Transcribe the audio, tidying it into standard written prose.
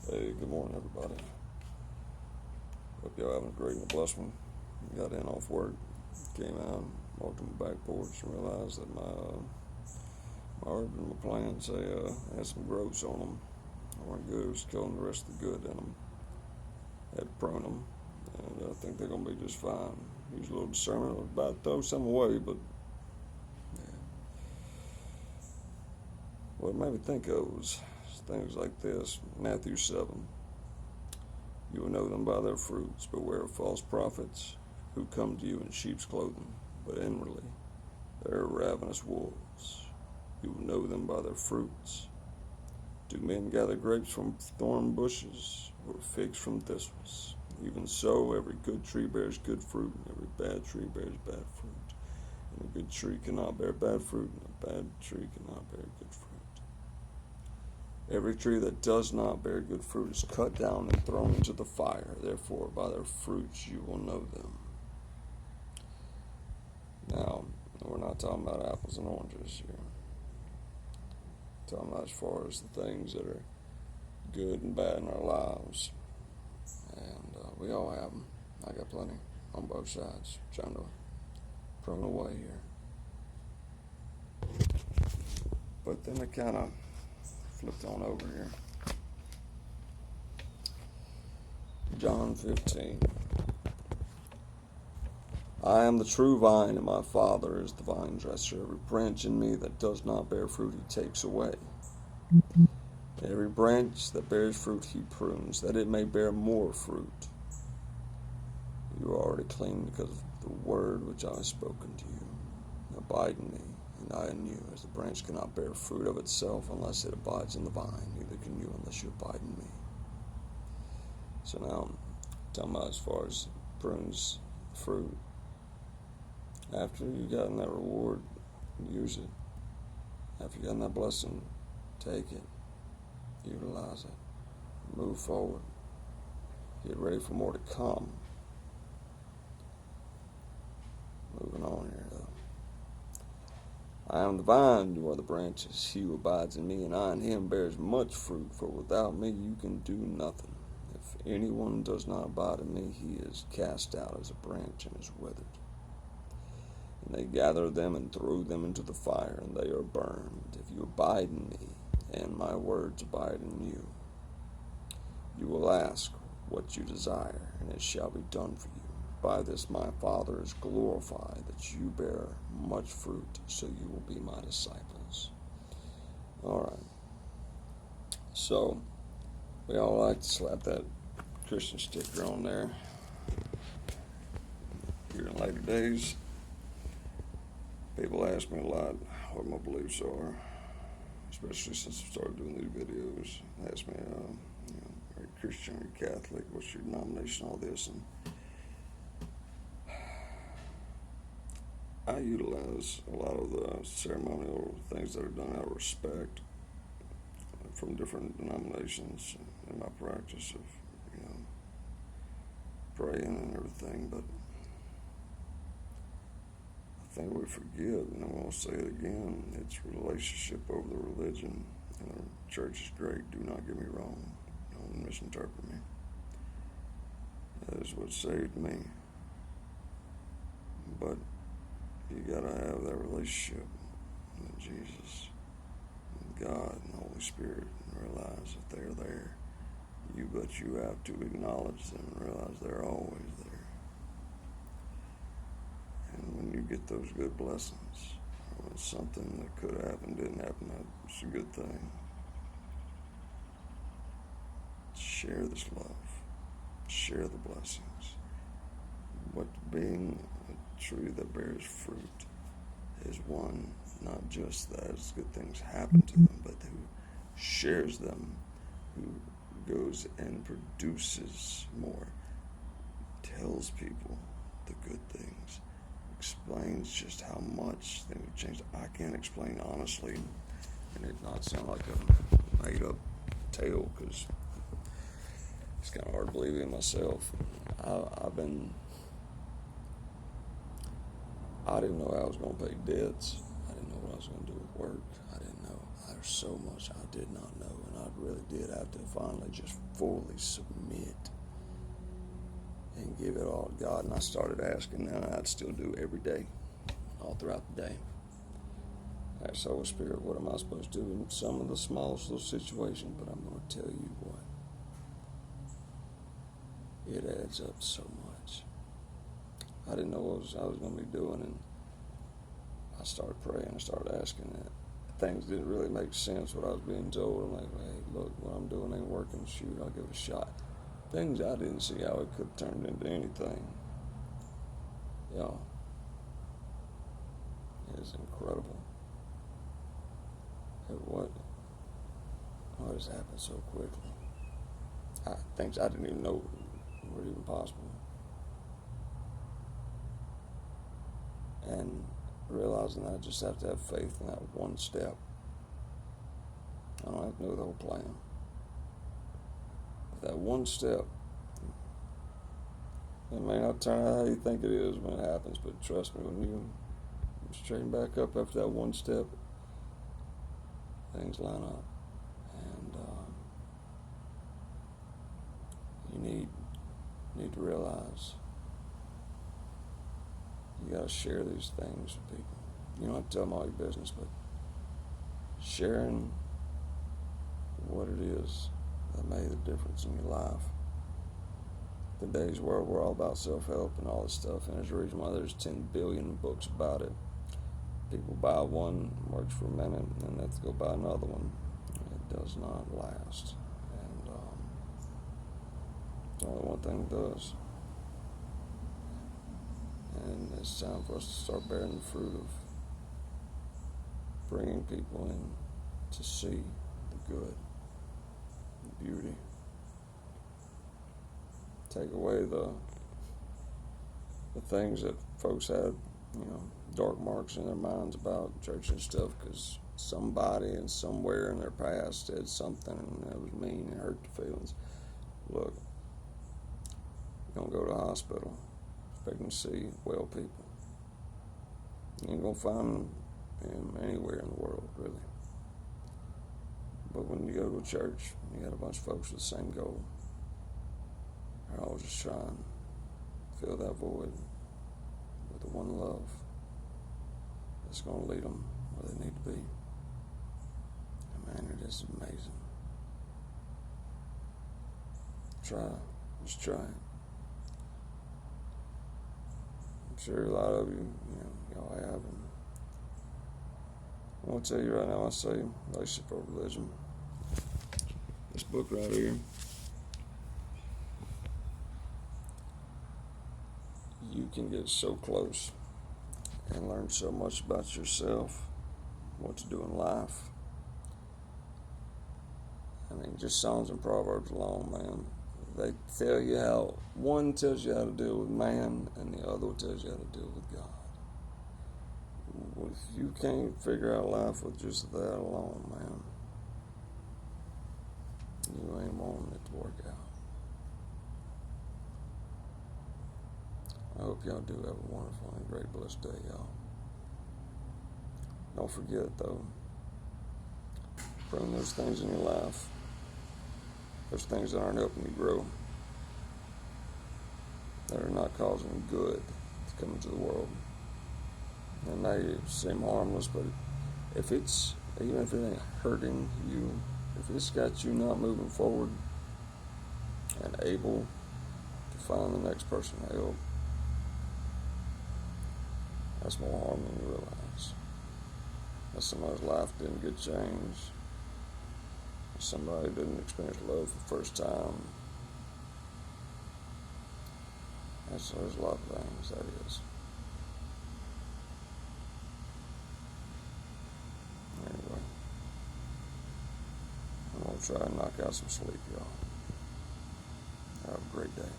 Hey, good morning, everybody. Hope y'all having a great and a blessed one. Got in off work, came out, walked on my back porch, and realized that my herb and my plants had some growths on them. They weren't good. It was killing the rest of the good in them. Had to prune them, and I think they're gonna be just fine. Use a little discernment. I was about to throw some away, but yeah. What it made me think of was things like this. Matthew 7. You will know them by their fruits. Beware of false prophets who come to you in sheep's clothing, but inwardly they are ravenous wolves. You will know them by their fruits. Do men gather grapes from thorn bushes, or figs from thistles? Even so, every good tree bears good fruit, and every bad tree bears bad fruit. And a good tree cannot bear bad fruit, and a bad tree cannot bear good fruit. Every tree that does not bear good fruit is cut down and thrown into the fire. Therefore, by their fruits you will know them. Now, we're not talking about apples and oranges here. We're talking about as far as the things that are good and bad in our lives. And we all have them. I got plenty on both sides. Trying to prune away here. But then it kind of flipped on over here. John 15. I am the true vine, and my Father is the vine dresser. Every branch in me that does not bear fruit, he takes away. Every branch that bears fruit, he prunes, that it may bear more fruit. You are already clean because of the word which I have spoken to you. Abide in me, and I in you, as the branch cannot bear fruit of itself unless it abides in the vine, neither can you unless you abide in me. So now I'm talking about as far as prunes fruit. After you've gotten that reward, use it. After you've gotten that blessing, take it. Utilize it. Move forward. Get ready for more to come. Moving on here, though. I am the vine, you are the branches. He who abides in me, and I in him, bears much fruit, for without me you can do nothing. If anyone does not abide in me, he is cast out as a branch and is withered. And they gather them and throw them into the fire, and they are burned. If you abide in me, and my words abide in you, you will ask what you desire, and it shall be done for you. By this my Father is glorified, that you bear much fruit, so you will be my disciples. All right. So, we all like to slap that Christian sticker on there. Here in later days, people ask me a lot what my beliefs are, especially since I started doing these videos. They ask me, are you Christian, are you Catholic, what's your denomination, all this, and I utilize a lot of the ceremonial things that are done out of respect from different denominations in my practice of, praying and everything, but I think we forget, and I'm going to say it again, it's relationship over the religion, and the church is great, do not get me wrong, don't misinterpret me. That is what saved me, but you gotta have that relationship with Jesus, with God and the Holy Spirit, and realize that they're there. But you have to acknowledge them and realize they're always there. And when you get those good blessings, or when something that could happen didn't happen, that's a good thing. Share this love. Share the blessings. But being a tree that bears fruit is one, not just that as good things happen to them, but who shares them, who goes and produces more, tells people the good things, explains just how much things have changed. I can't explain honestly, and it not sound like a made up tale, because it's kind of hard to believe in myself. I didn't know how I was going to pay debts. I didn't know what I was going to do with work. I didn't know. There's there's so much I did not know, and I really did have to finally just fully submit and give it all to God. And I started asking, and I'd still do every day, all throughout the day. I asked the Holy Spirit, what am I supposed to do in some of the smallest little situations? But I'm going to tell you what, it adds up so much. I didn't know what I was going to be doing, and I started praying. I started asking that. Things didn't really make sense what I was being told. I'm like, hey, look, what I'm doing ain't working. Shoot, I'll give it a shot. Things I didn't see how it could have turned into anything. Y'all, it is incredible. What has happened so quickly? Things I didn't even know were even possible. And realizing that I just have to have faith in that one step. I don't have to know the whole plan. But that one step, it may not turn out how you think it is when it happens, but trust me, when you straighten back up after that one step, things line up. And you need to realize you got to share these things with people. You don't have to tell them all your business, but sharing what it is that made the difference in your life. Today's world, we're all about self-help and all this stuff, and there's a reason why there's 10 billion books about it. People buy one, works for a minute, and then they have to go buy another one. It does not last. And it's only one thing it does. And it's time for us to start bearing the fruit of bringing people in to see the good, the beauty. Take away the things that folks had, dark marks in their minds about church and stuff, because somebody and somewhere in their past did something that was mean and hurt the feelings. Look, you don't go to a hospital expecting to see well people. You ain't gonna find them anywhere in the world, really. But when you go to a church, you got a bunch of folks with the same goal. They're all just trying to fill that void with the one love that's going to lead them where they need to be. And man, it is amazing. Just try it. I'm sure a lot of you, y'all have. And I want to tell you right now, I say relationship or religion. This book right here, you can get so close and learn so much about yourself, what to do in life. I mean, just Songs and Proverbs alone, man. They tell you how, one tells you how to deal with man, and the other tells you how to deal with God. If you can't figure out life with just that alone, man, you ain't wanting it to work out. I hope y'all do have a wonderful and great blessed day, y'all. Don't forget, though, prune those things in your life, those things that aren't helping you grow, that are not causing good to come into the world. It may seem harmless, but even if it ain't hurting you, if it's got you not moving forward and able to find the next person to help, that's more harm than you realize. That somebody's life didn't get changed. Somebody didn't experience love for the first time. There's a lot of things, that is. Anyway, I'm going to try and knock out some sleep, y'all. Have a great day.